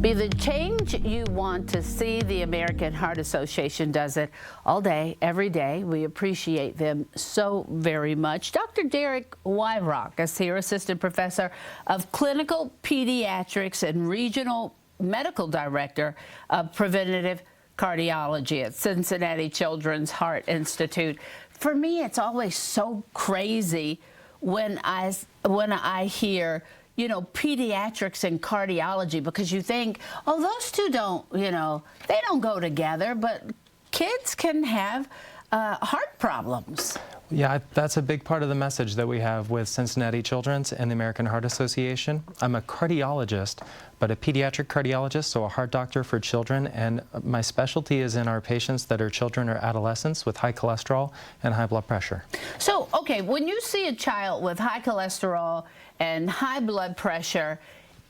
Be the change you want to see. The American Heart Association does it all day, every day. We appreciate them so very much. Dr. Derek Weyrauch is here, Assistant Professor of Clinical Pediatrics and Regional Medical Director of Preventative Cardiology at Cincinnati Children's Heart Institute. For me, it's always so crazy when I hear, you know, pediatrics and cardiology, because you think, oh, those two don't, you know, they don't go together, but kids can have heart problems. Yeah, that's a big part of the message that we have with Cincinnati Children's and the American Heart Association. I'm a cardiologist, but a pediatric cardiologist, so a heart doctor for children, and my specialty is in our patients that are children or adolescents with high cholesterol and high blood pressure. So, okay, when you see a child with high cholesterol and high blood pressure,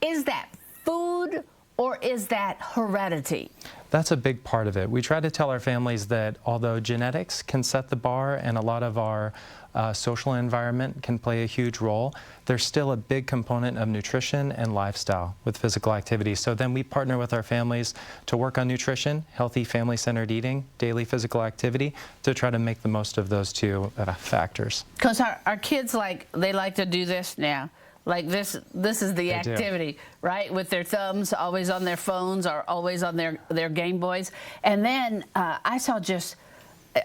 is that food or is that heredity? That's a big part of it. We try to tell our families that although genetics can set the bar and a lot of our social environment can play a huge role, there's still a big component of nutrition and lifestyle with physical activity. So then we partner with our families to work on nutrition, healthy family-centered eating, daily physical activity, to try to make the most of those two factors. Because our kids, they like to do this now. Like this is the activity, right? With their thumbs always on their phones or always on their Game Boys. And then I saw just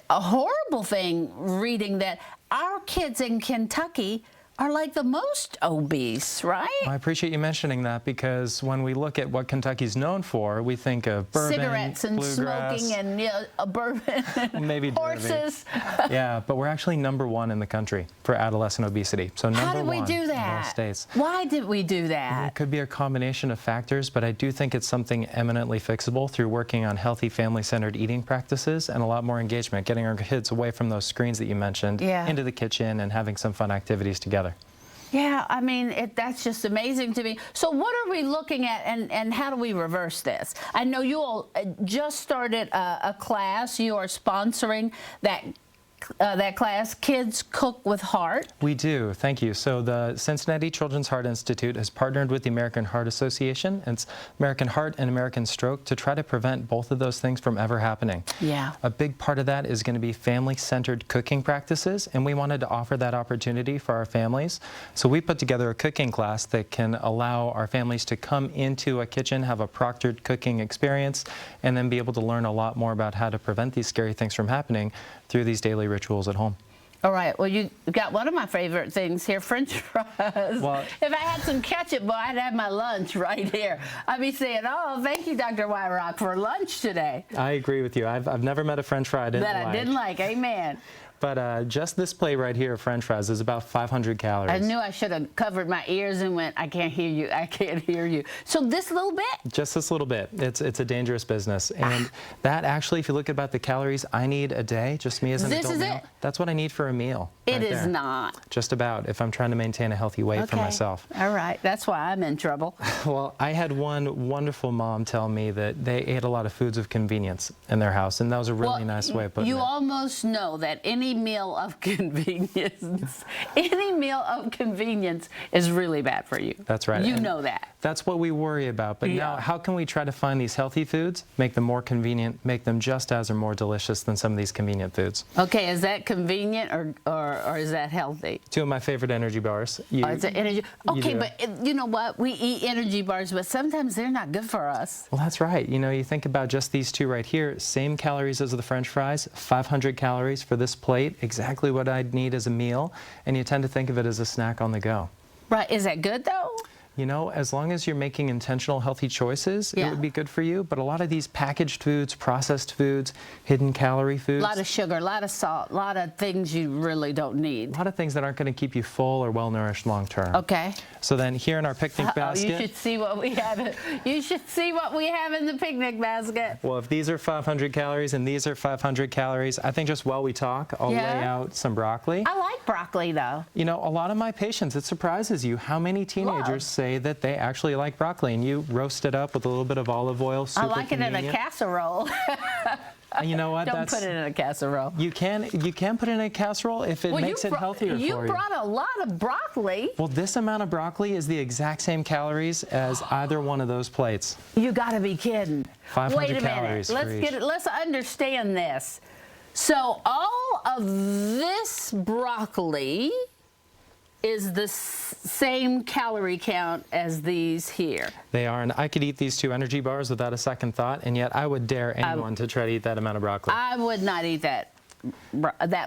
a horrible thing reading that our kids in Kentucky are like the most obese, right? I appreciate you mentioning that, because when we look at what Kentucky's known for, we think of bourbon, cigarettes and bluegrass, smoking and, you know, a bourbon, maybe horses. Yeah, but we're actually #1 in the country for adolescent obesity. So How did we do in that? all states. Why did we do that? It could be a combination of factors, but I do think it's something eminently fixable through working on healthy family-centered eating practices and a lot more engagement, getting our kids away from those screens that you mentioned, into the kitchen and having some fun activities together. Yeah, I mean, that's just amazing to me. So what are we looking at, and how do we reverse this? I know you all just started a class. You are sponsoring that class, Kids Cook with Heart. We do, thank you. So the Cincinnati Children's Heart Institute has partnered with the American Heart Association and American Heart and American Stroke to try to prevent both of those things from ever happening. Yeah. A big part of that is going to be family-centered cooking practices, and we wanted to offer that opportunity for our families. So we put together a cooking class that can allow our families to come into a kitchen, have a proctored cooking experience, and then be able to learn a lot more about how to prevent these scary things from happening through these daily rituals at home. All right. Well, you got one of my favorite things here, French fries. Well, if I had some ketchup, boy, I'd have my lunch right here. I'd be saying, oh, thank you, Dr. Weyrauch, for lunch today. I agree with you. I've never met a French fry I didn't like. Amen. But just this plate right here of French fries is about 500 calories. I knew I should have covered my ears and went, I can't hear you, I can't hear you. So this little bit? Just this little bit. It's a dangerous business. And that actually, if you look about the calories I need a day, just me as an adult male, that's what I need for a meal. It is not. Just about, if I'm trying to maintain a healthy weight for myself. All right. That's why I'm in trouble. Well, I had one wonderful mom tell me that they ate a lot of foods of convenience in their house, and that was a really nice way of putting it. You almost know that any meal of convenience, is really bad for you. That's right. You know that. That's what we worry about. But now, how can we try to find these healthy foods, make them more convenient, make them just as or more delicious than some of these convenient foods? Okay, is that convenient or is that healthy? Two of my favorite energy bars. It's an energy. Okay, but you know what? We eat energy bars, but sometimes they're not good for us. Well, that's right. You know, you think about just these two right here, same calories as the French fries, 500 calories for this plate, exactly what I'd need as a meal, and you tend to think of it as a snack on the go. Right. Is that good, though? You know, as long as you're making intentional healthy choices, it would be good for you. But a lot of these packaged foods, processed foods, hidden calorie foods. A lot of sugar, a lot of salt, a lot of things you really don't need. A lot of things that aren't going to keep you full or well-nourished long-term. Okay. So then here in our picnic basket. You should see what we have. You should see what we have in the picnic basket. Well, if these are 500 calories and these are 500 calories, I think just while we talk, I'll lay out some broccoli. I like broccoli, though. You know, a lot of my patients, it surprises you how many teenagers say that they actually like broccoli, and you roast it up with a little bit of olive oil. Super I like it in a casserole. You know what? Don't put it in a casserole. You can put it in a casserole if it makes it healthier for you. You brought a lot of broccoli. Well, this amount of broccoli is the exact same calories as either one of those plates. You got to be kidding. 500 Wait a calories minute. for each. Let's understand this. So all of this broccoli is the same calorie count as these here. They are, and I could eat these 2 energy bars without a second thought, and yet I would dare anyone to try to eat that amount of broccoli. I would not eat that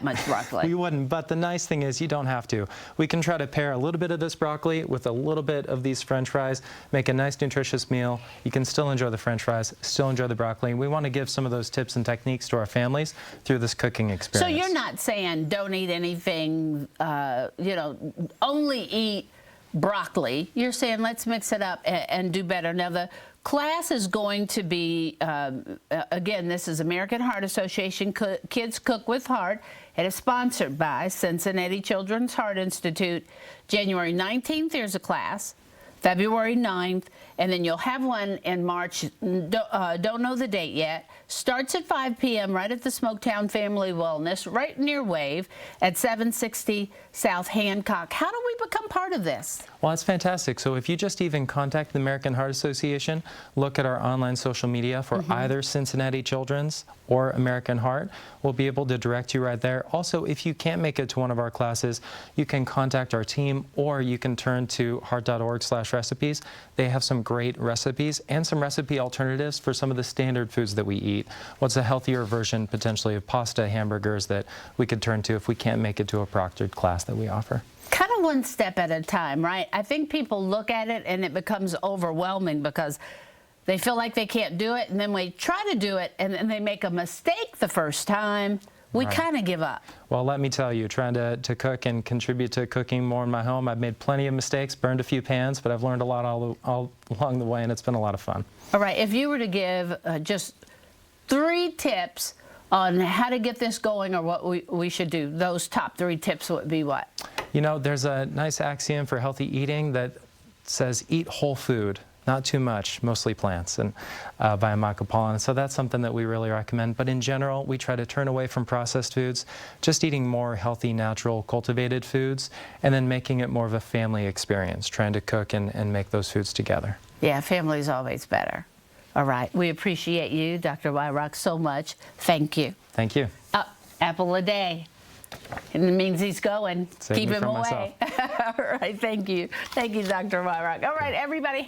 much broccoli. We wouldn't, but the nice thing is you don't have to. We can try to pair a little bit of this broccoli with a little bit of these French fries, make a nice nutritious meal. You can still enjoy the French fries, still enjoy the broccoli. We want to give some of those tips and techniques to our families through this cooking experience. So you're not saying don't eat anything, only eat broccoli. You're saying let's mix it up and do better. Now the class is going to be, again, this is American Heart Association Kids Cook with Heart. It is sponsored by Cincinnati Children's Heart Institute. January 19th, there's a class. February 9th, and then you'll have one in March. Don't know the date yet. Starts at 5 p.m. right at the Smoketown Family Wellness, right near Wave at 760 South Hancock. How do we become part of this? Well, it's fantastic. So if you just even contact the American Heart Association, look at our online social media for either Cincinnati Children's or American Heart, we'll be able to direct you right there. Also, if you can't make it to one of our classes, you can contact our team or you can turn to heart.org/recipes. They have some great recipes and some recipe alternatives for some of the standard foods that we eat. What's a healthier version potentially of pasta, hamburgers that we could turn to if we can't make it to a proctored class that we offer? Kind of one step at a time, right? I think people look at it and it becomes overwhelming because they feel like they can't do it, and then we try to do it and then they make a mistake the first time. We kind of give up. Well, let me tell you, trying to cook and contribute to cooking more in my home, I've made plenty of mistakes, burned a few pans, but I've learned a lot all along the way, and it's been a lot of fun. All right, if you were to give just 3 tips on how to get this going or what we should do, those top 3 tips would be what? You know, there's a nice axiom for healthy eating that says eat whole food. Not too much, mostly plants, and by Michael Pollan. So that's something that we really recommend. But in general, we try to turn away from processed foods, just eating more healthy, natural, cultivated foods, and then making it more of a family experience, trying to cook and make those foods together. Yeah, family's always better. All right, we appreciate you, Dr. Weyrauch, so much. Thank you. Thank you. Apple a day. And it means he's going. Save Keep me him from away. All right, thank you. Thank you, Dr. Weyrauch. All right, everybody.